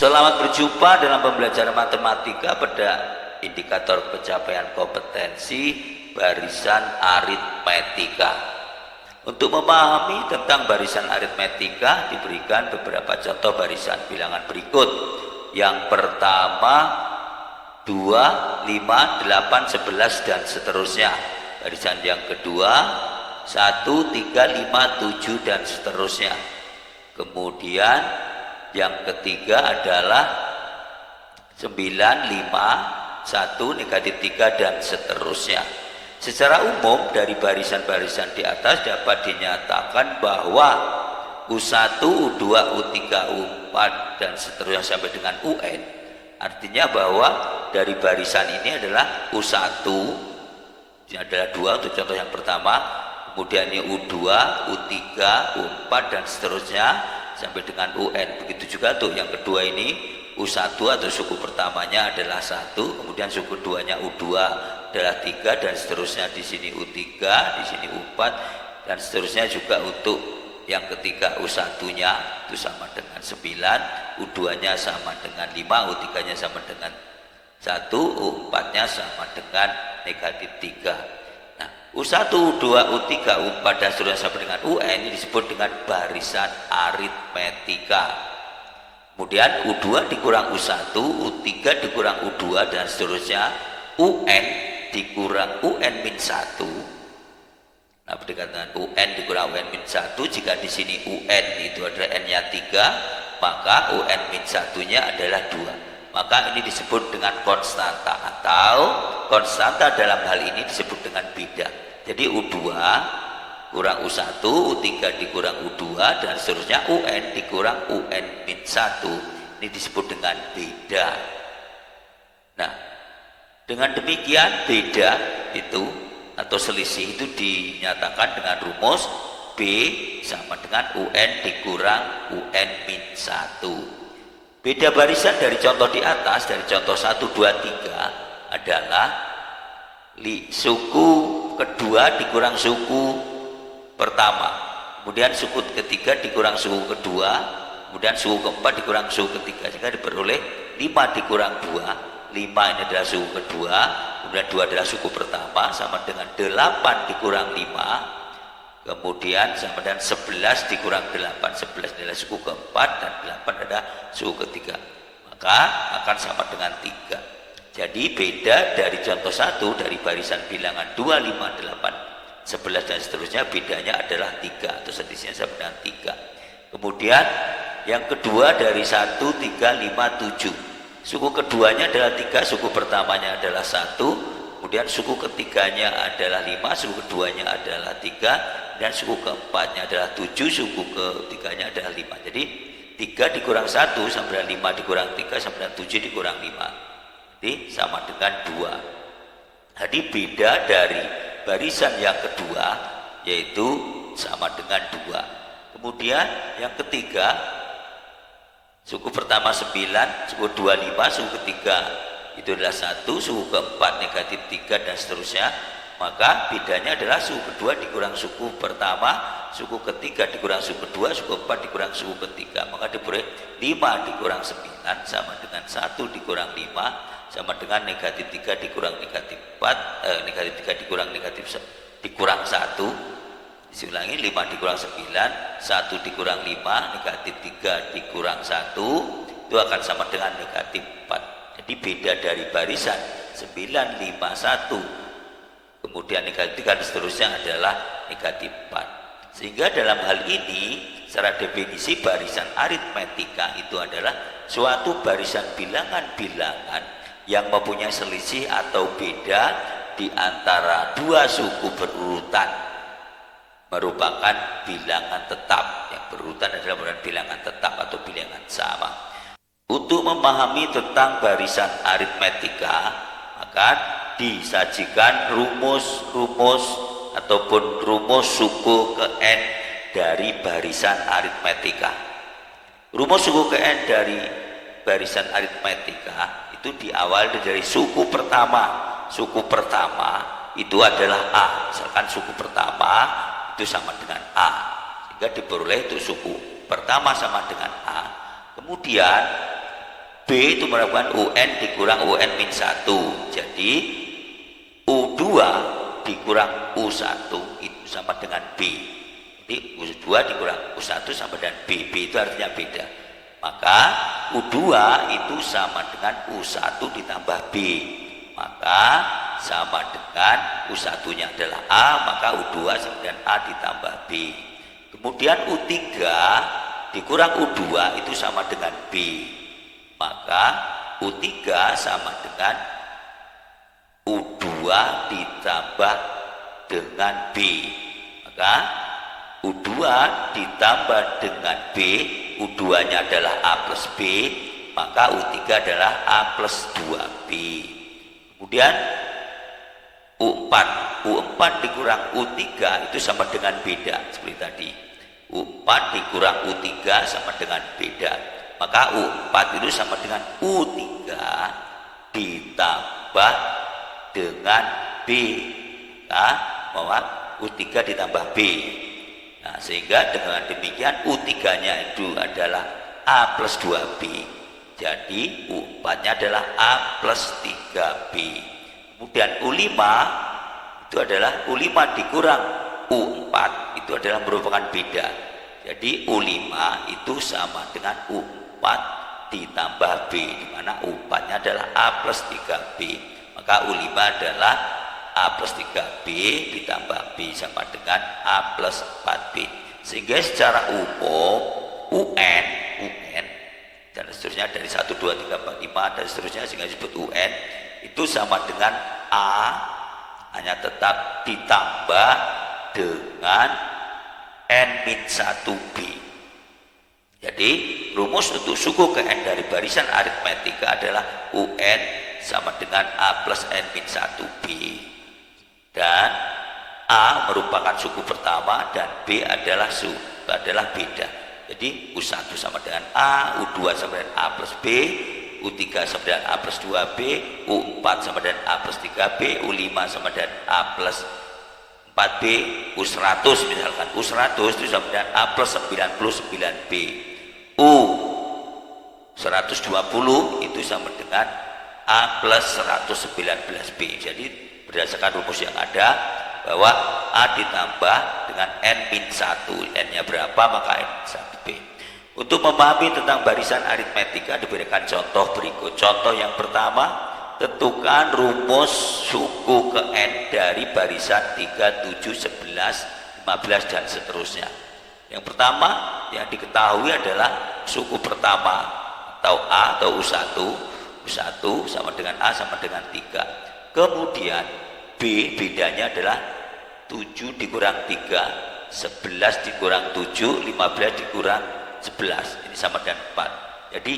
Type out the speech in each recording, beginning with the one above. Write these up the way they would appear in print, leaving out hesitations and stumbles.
Selamat berjumpa dalam pembelajaran matematika pada indikator pencapaian kompetensi barisan aritmetika. Untuk memahami tentang barisan aritmetika diberikan beberapa contoh barisan bilangan berikut. Yang pertama 2, 5, 8, 11 dan seterusnya. Barisan yang kedua 1, 3, 5, 7 dan seterusnya. Kemudian yang ketiga adalah 9, 5, 1, negatif 3 dan seterusnya. Secara umum dari barisan-barisan di atas dapat dinyatakan bahwa U1, U2, U3, U4 dan seterusnya sampai dengan UN. Artinya bahwa dari barisan ini adalah U1, ini adalah 2 untuk contoh yang pertama, kemudian ini U2, U3, U4 dan seterusnya sampai dengan UN. Begitu juga tuh yang kedua ini U1 atau suku pertamanya adalah 1, kemudian suku keduanya U2 adalah 3 dan seterusnya. Di sini U3, di sini U4 dan seterusnya juga untuk yang ketiga U1-nya itu sama dengan 9, U2-nya sama dengan 5, U3-nya sama dengan 1, U4-nya sama dengan negatif 3. U1, U2, U3, U4 dan seterusnya sampai dengan UN ini disebut dengan barisan aritmetika. Kemudian U2 dikurang U1, U3 dikurang U2 dan seterusnya, UN dikurang UN min 1. Nah, berdekatan UN dikurang UN min 1, jika di sini UN itu adalah N-nya 3, maka UN min 1-nya adalah 2. Maka ini disebut dengan konstanta, atau konstanta dalam hal ini disebut dengan beda. Jadi U2 kurang U1, U3 dikurang U2 dan seterusnya, UN dikurang UN min 1. Ini disebut dengan beda. Nah, dengan demikian beda itu atau selisih itu dinyatakan dengan rumus B sama dengan UN dikurang UN min 1. Beda barisan dari contoh di atas, dari contoh 1, 2, 3 adalah suku kedua dikurang suku pertama, kemudian suku ketiga dikurang suku kedua, kemudian suku keempat dikurang suku ketiga, sehingga diperoleh 5 dikurang 2. 5 ini adalah suku kedua, kemudian 2 adalah suku pertama, sama dengan 8 dikurang 5, kemudian sama dengan 11 dikurang 8. 11 adalah suku keempat dan 8 adalah suku ketiga, maka akan sama dengan 3. Jadi beda dari contoh 1 dari barisan bilangan 2, 5, 8, 11 dan seterusnya, bedanya adalah 3 atau selisihnya sama dengan 3. Kemudian yang kedua dari 1, 3, 5, 7, suku keduanya adalah 3, suku pertamanya adalah 1, kemudian suku ketiganya adalah 5, suku keduanya adalah 3 dan suku keempatnya adalah 7, suku ketiganya adalah 5. Jadi 3 dikurang 1 sama dengan 5 dikurang 3 sama dengan 7 dikurang 5. Jadi sama dengan 2. Jadi beda dari barisan yang kedua yaitu sama dengan 2. Kemudian yang ketiga, suku pertama 9, suku kedua 5, suku ketiga itu adalah 1, suku keempat negatif 3 dan seterusnya. Maka bedanya adalah suku kedua dikurang suku pertama, suku ketiga dikurang suku kedua, suku keempat dikurang suku ketiga. Maka diperoleh 5 dikurang 9 sama dengan 1 dikurang 5 sama dengan negatif 3 dikurang negatif 4, negatif 3 dikurang dikurang 1. Diulangi, 5 dikurang 9, 1 dikurang 5, negatif 3 dikurang 1 itu akan sama dengan negatif 4. Jadi beda dari barisan 9, 5, 1 kemudian negatif 3 dan seterusnya adalah negatif 4. Sehingga dalam hal ini secara definisi barisan aritmetika itu adalah suatu barisan bilangan-bilangan yang mempunyai selisih atau beda di antara dua suku berurutan, merupakan bilangan tetap. Yang berurutan adalah merupakan bilangan tetap atau bilangan sama. Untuk memahami tentang barisan aritmetika, maka disajikan rumus-rumus ataupun rumus suku ke N dari barisan aritmetika. Rumus suku ke N dari barisan aritmetika itu diawali dari suku pertama. Suku pertama itu adalah A. Misalkan suku pertama itu sama dengan A, sehingga diperoleh itu suku pertama sama dengan A. Kemudian B itu merupakan UN dikurang UN min 1. Jadi U2 dikurang U1 itu sama dengan B. Jadi U2 dikurang U1 sama dengan B. B itu artinya beda. Maka U2 itu sama dengan U1 ditambah B. Maka sama dengan U1-nya adalah A, maka U2 sama dengan A ditambah B. Kemudian U3 dikurang U2 itu sama dengan B. Maka U3 sama dengan U2 ditambah dengan B. Maka U2 ditambah dengan B, U2-nya adalah A plus B, maka U3 adalah A plus 2B. Kemudian U4 dikurang U3 itu sama dengan beda seperti tadi. U4 dikurang U3 sama dengan beda. Maka U4 itu sama dengan U3 ditambah dengan B. Nah, U3 ditambah B. Nah, sehingga dengan demikian U3-nya itu adalah A plus 2B. Jadi U4-nya adalah A plus 3B. Kemudian U5 itu adalah U5 dikurang U4 itu adalah merupakan beda. Jadi U5 itu sama dengan U4 ditambah B, di mana U4-nya adalah A plus 3B. Maka U5 adalah A plus 3B ditambah B sama dengan A plus 4B. Sehingga secara umum UN dan seterusnya dari 1, 2, 3, 4, 5 dan seterusnya sehingga disebut UN itu sama dengan A, hanya tetap ditambah dengan N-1B. Jadi rumus untuk suku ke N dari barisan aritmetika adalah UN sama dengan A plus N-1B. Dan A merupakan suku pertama dan B adalah beda. Jadi U1 sama dengan A, U2 sama dengan A plus B, U3 sama dengan A plus 2B, U4 sama dengan A plus 3B, U5 sama dengan A plus 4B, U100 misalkan, U100 itu sama dengan A plus 99B, U120 itu sama dengan A plus 119B. Jadi berdasarkan rumus yang ada bahwa A ditambah dengan N-1, N-nya berapa maka N-1B. Untuk memahami tentang barisan aritmetika diberikan contoh berikut. Contoh yang pertama, tentukan rumus suku ke N dari barisan 3, 7, 11, 15 dan seterusnya. Yang pertama yang diketahui adalah suku pertama atau A atau U1 sama dengan A sama dengan 3. Kemudian B bedanya adalah 7 dikurang 3, 11 dikurang 7, 15 dikurang 11. Ini sama dengan 4. Jadi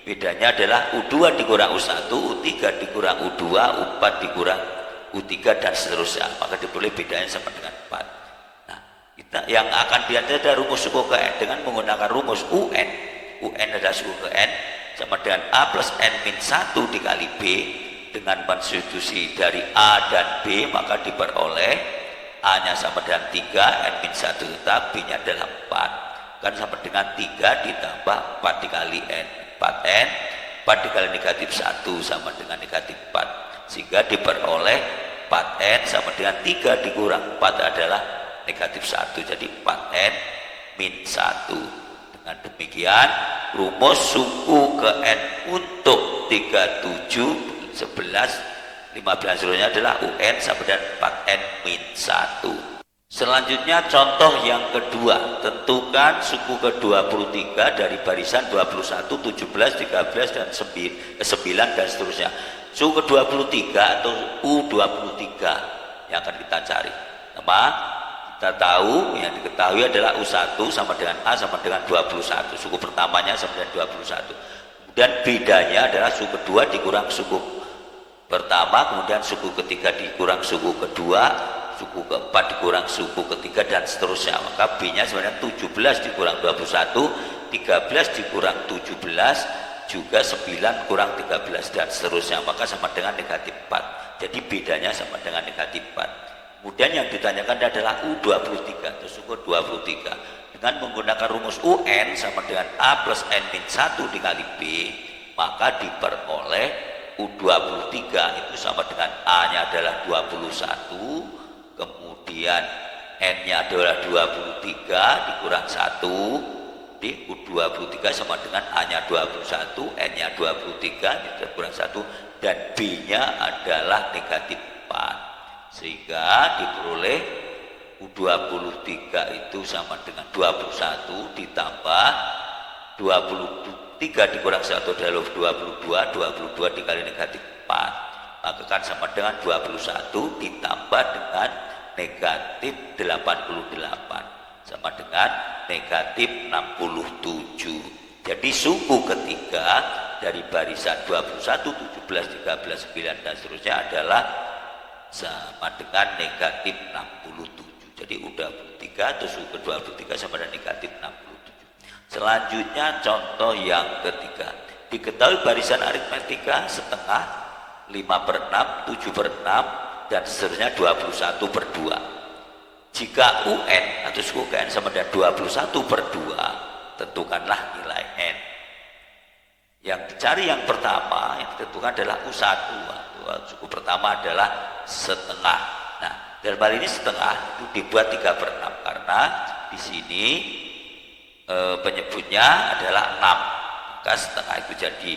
bedanya adalah U2 dikurang U1, U3 dikurang U2, U4 dikurang U3 dan seterusnya. Maka diperoleh bedanya sama dengan 4. Nah, kita yang akan diadakan rumus suku ke N dengan menggunakan rumus UN. UN adalah suku ke N sama dengan A plus N-1 dikali B. Dengan substitusi dari A dan B maka diperoleh A-nya sama dengan 3, N-1 tetap, B-nya adalah 4. Kan sama dengan 3 ditambah 4 dikali N, 4N, 4 dikali negatif 1 sama dengan negatif 4. Sehingga diperoleh 4N sama dengan 3 dikurang 4 adalah negatif 1. Jadi 4N min 1. Dengan demikian rumus suku ke N untuk 37, 11, 15 seluruhnya adalah UN sama dengan 4N min 1. Selanjutnya contoh yang kedua, tentukan suku ke-23 dari barisan 21, 17, 13 dan 9 dan seterusnya. Suku ke-23 atau U23 yang akan kita cari. Kita tahu yang diketahui adalah U1 sama dengan A sama dengan 21. Suku pertamanya sama dengan 21. Kemudian bedanya adalah suku kedua dikurang suku pertama, kemudian suku ketiga dikurang suku kedua, suku keempat dikurang suku ketiga dan seterusnya. Maka B-nya sebenarnya 17 dikurang 21, 13 dikurang 17, juga 9 kurang 13 dan seterusnya. Maka sama dengan negatif 4. Jadi bedanya sama dengan negatif 4. Kemudian yang ditanyakan adalah U23 atau suku 23. Dengan menggunakan rumus UN sama dengan A plus N-1 dikali B, maka diperoleh U23 itu sama dengan A-nya adalah 21, kemudian N-nya adalah 23 dikurang 1, di U23 sama dengan A-nya 21, N-nya 23 dikurang 1, dan B-nya adalah negatif 4. Sehingga diperoleh U23 itu sama dengan 21 ditambah 23 dikurang 1 adalah 22 dikali negatif 4, maka kan sama dengan 21 ditambah dengan negatif 88 sama dengan negatif 67. Jadi suku ketiga dari barisan 21, 17, 13, 9 dan seterusnya adalah sama dengan negatif 67. Jadi udah 3 terus suku ke-23 sama dengan negatif 67. Selanjutnya contoh yang ketiga. Diketahui barisan aritmetika setengah, 5/6, 7/6 dan seterusnya 21/2. Jika UN atau suku KN sama dengan 21/2, tentukanlah nilai N. Yang dicari yang pertama yang ditentukan adalah U1. Suku pertama adalah setengah. Nah, dalam hal ini setengah itu dibuat 3/6 karena di sini penyebutnya adalah 6. Maka setengah itu jadi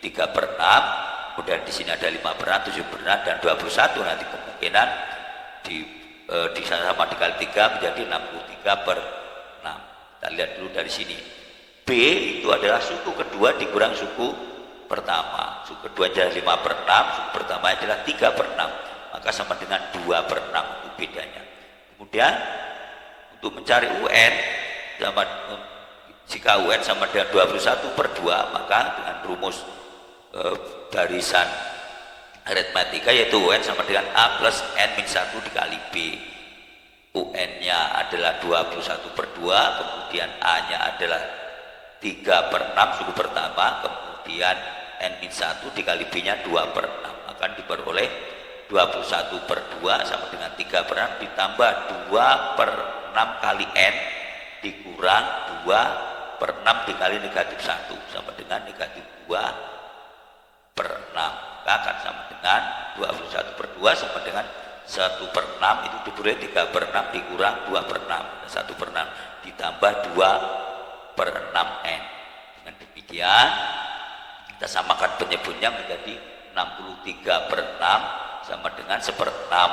3/6. Kemudian di sini ada 5/6, 7/6 dan 21. Nanti kemungkinan di sana sama dikali 3 menjadi 63/6. Kita lihat dulu dari sini. B itu adalah suku kedua dikurang suku pertama. Suku kedua adalah 5/6, suku pertama adalah 3/6. Maka sama dengan 2/6 itu bedanya. Kemudian untuk mencari UN, jika UN sama dengan 21/2, maka dengan rumus barisan aritmetika yaitu UN sama dengan A plus N-1 dikali B. UN-nya adalah 21/2, kemudian A-nya adalah 3/6 suku pertama, kemudian N-1 dikali B-nya 2/6, akan diperoleh 21/2 sama dengan 3/6 ditambah 2/6 kali N dikurang 2/6 dikali negatif 1 sama dengan negatif 2/6, maka akan sama dengan 21/2 sama dengan 1/6 itu diperoleh 3/6 dikurang 2/6, 1/6 ditambah 2/6 N. Dengan demikian kita samakan penyebutnya menjadi 63/6 sama dengan 1/6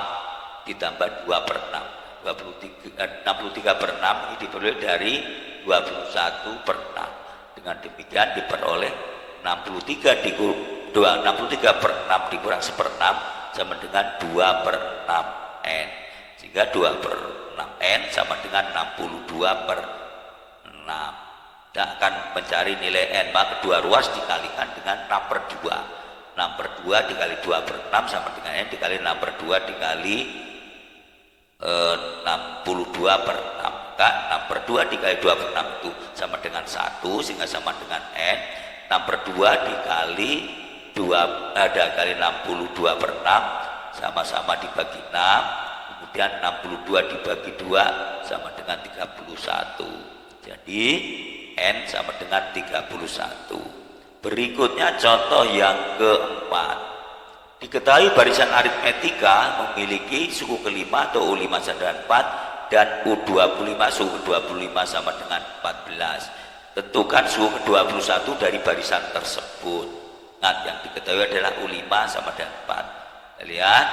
ditambah 2/6. 63/6 ini diperoleh dari 21/6. Dengan demikian diperoleh 63/6 dikurang 1/6 sama dengan 2/6 N. Sehingga 2/6 N sama dengan 62/6. Kita akan mencari nilai N, maka kedua ruas dikalikan dengan 6/2. 6/2 dikali 2/6 sama dengan N dikali 6/2 dikali 62/6. Maka 6/2 dikali 2/6 itu sama dengan 1 sehingga sama dengan N. 6/2 dikali 62/6 sama-sama dibagi 6, kemudian 62 dibagi 2 sama dengan 31. Jadi N sama dengan 31. Berikutnya contoh yang keempat. Diketahui barisan aritmetika memiliki suku kelima atau U5 sama dengan 4 dan U25 suku ke-25 sama dengan 14. Tentukan suku ke-21 dari barisan tersebut. Nah, yang diketahui adalah U5 sama dengan 4. Kita lihat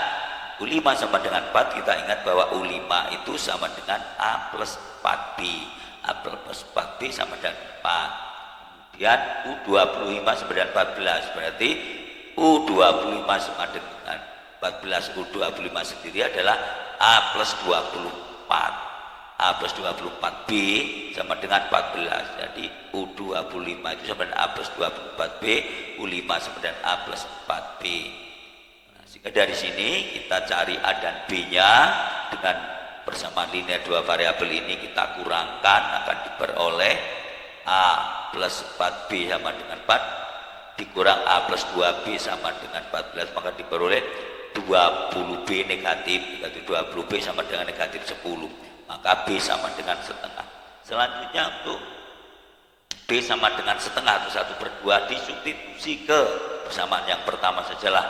U5 sama dengan 4, kita ingat bahwa U5 itu sama dengan A plus 4B. A plus 4B sama dengan 4. Kemudian U25 sama dengan 14, berarti U25 sama dengan 14. U25 sendiri adalah A plus 24. A plus 24B sama dengan 14. Jadi U25 itu sama dengan A plus 24B, U5 sama dengan A plus 4B. Nah, sehingga dari sini kita cari A dan B-nya dengan persamaan linear dua variabel ini kita kurangkan, akan diperoleh A plus 4B sama dengan 4 dikurang A plus 2B sama dengan 14, maka diperoleh 20B negatif. 20B sama dengan negatif 10, maka B sama dengan setengah. Selanjutnya untuk B sama dengan setengah atau 1/2 disubstitusi ke persamaan yang pertama sajalah,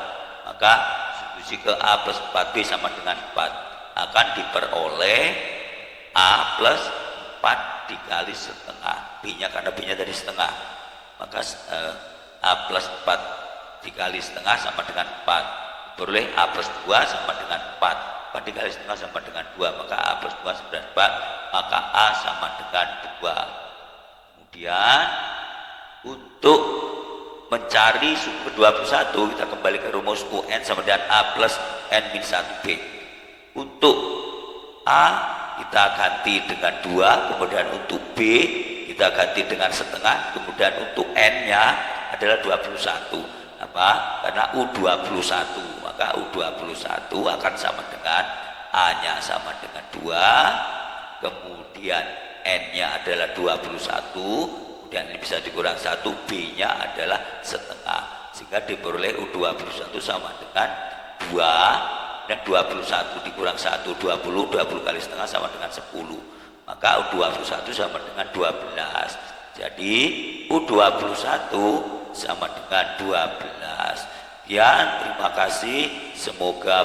maka substitusi ke A plus 4B sama dengan 4 akan diperoleh A plus 4 dikali setengah, B nya karena B nya dari setengah, maka A plus 4 dikali setengah sama dengan 4, diperoleh A plus 2 sama dengan 4 dikali setengah sama dengan 2, maka A plus 2 sama dengan 4, maka A sama dengan 2. Kemudian untuk mencari suku ke-21 kita kembali ke rumus UN sama dengan A plus N-1B. Untuk A kita ganti dengan 2, kemudian untuk B kita ganti dengan setengah, kemudian untuk N nya adalah 21. Apa? Karena U21, maka U21 akan sama dengan A nya sama dengan 2, kemudian N nya adalah 21, kemudian ini bisa dikurang 1, B nya adalah setengah, sehingga diperoleh U21 sama dengan 2, dan 21 dikurang 1, 20 kali setengah sama dengan 10, maka U21 sama dengan 12. Jadi U21 sama dengan 12. Ya, terima kasih, semoga